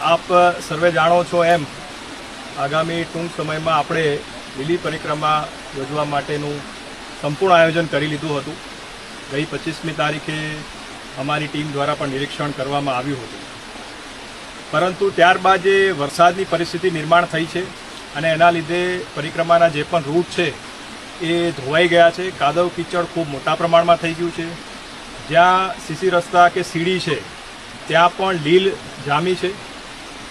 આપ સર્વે જાણો છો એમ આગામી ટૂંક સમયમાં આપણે લીલી પરિક્રમા યોજવા માટેનું સંપૂર્ણ આયોજન કરી લીધું હતું. ગઈ 25મી તારીખે અમારી ટીમ દ્વારા પણ નિરીક્ષણ કરવામાં આવ્યું હતું, પરંતુ ત્યારબાદ જે વરસાદની પરિસ્થિતિ નિર્માણ થઈ છે અને એના લીધે પરિક્રમાના જે પણ રૂટ છે એ ધોવાઈ ગયા છે. કાદવ કીચડ ખૂબ મોટા પ્રમાણમાં થઈ ગયું છે. જ્યાં સીસી રસ્તા કે સીડી છે ત્યાં પણ લીલ જામી છે.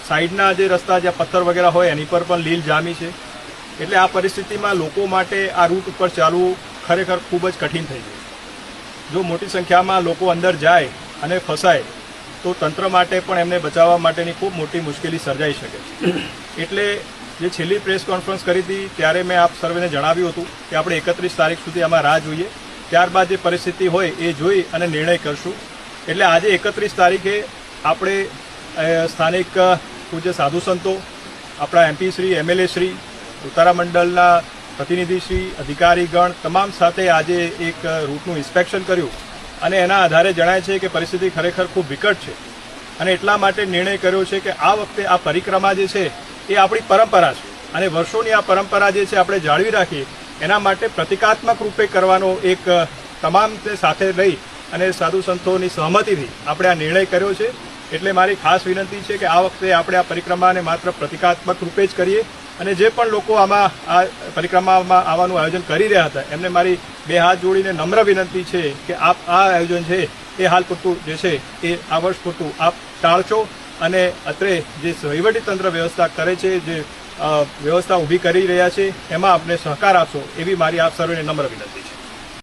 સાઈડના જે રસ્તા જ્યાં પથ્થર વગેરે હોય એની પર પણ લીલ જામી છે. એટલે આ પરિસ્થિતિમાં લોકો માટે આ રૂટ ઉપર ચાલવું ખરેખર ખૂબ જ કઠિન થઈ ગયું. જો મોટી સંખ્યામાં લોકો અંદર જાય અને ફસાય તો તંત્ર માટે પણ એમને બચાવવા માટેની ખૂબ મોટી મુશ્કેલી સર્જાઈ શકે છે. એટલે જે છેલ્લી પ્રેસ કોન્ફરન્સ કરી હતી ત્યારે મેં આપ સર્વેને જણાવ્યું હતું કે આપણે 31 તારીખ સુધી આમાં રાહ જોઈએ, ત્યારબાદ જે પરિસ્થિતિ હોય એ જોઈ અને નિર્ણય કરશું. એટલે આજે 31 તારીખે આપણે સ્થાનિક પૂજ્ય સાધુ સંતો, આપણા એમપી શ્રી, એમએલએ શ્રી, ઉતારા મંડળના પ્રતિનિધિશ્રી, અધિકારીગણ તમામ સાથે આજે એક રૂટનું ઇન્સ્પેક્શન કર્યું અને એના આધારે જણાય છે કે પરિસ્થિતિ ખરેખર ખૂબ વિકટ છે. અને એટલા માટે નિર્ણય કર્યો છે કે આ વખતે આ પરિક્રમા જે છે એ આપણી પરંપરા છે અને વર્ષોની આ પરંપરા જે છે આપણે જાળવી રાખીએ એના માટે પ્રતિકાત્મક રૂપે કરવાનો એક તમામને સાથે લઈ અને સાધુ સંતોની સહમતિથી આપણે આ નિર્ણય કર્યો છે. એટલે મારી ખાસ વિનંતી છે કે આ વખતે આપણે આ પરિક્રમાને માત્ર પ્રતિકાત્મક રૂપે જ કરીએ અને જે પણ લોકો આમાં આ પરિક્રમામાં આવવાનું આયોજન કરી રહ્યા હતા એમને મારી બે હાથ જોડીને નમ્ર વિનંતી છે કે આપ આ આયોજન છે એ હાલ પૂરતું જે છે એ આ વર્ષ પૂરતું આપ ટાળશો અને અત્રે જે વહીવટીતંત્ર વ્યવસ્થા કરે છે, જે વ્યવસ્થા ઊભી કરી રહ્યા છે એમાં આપને સહકાર આપશો એવી મારી આપ સર્વેને નમ્ર વિનંતી છે.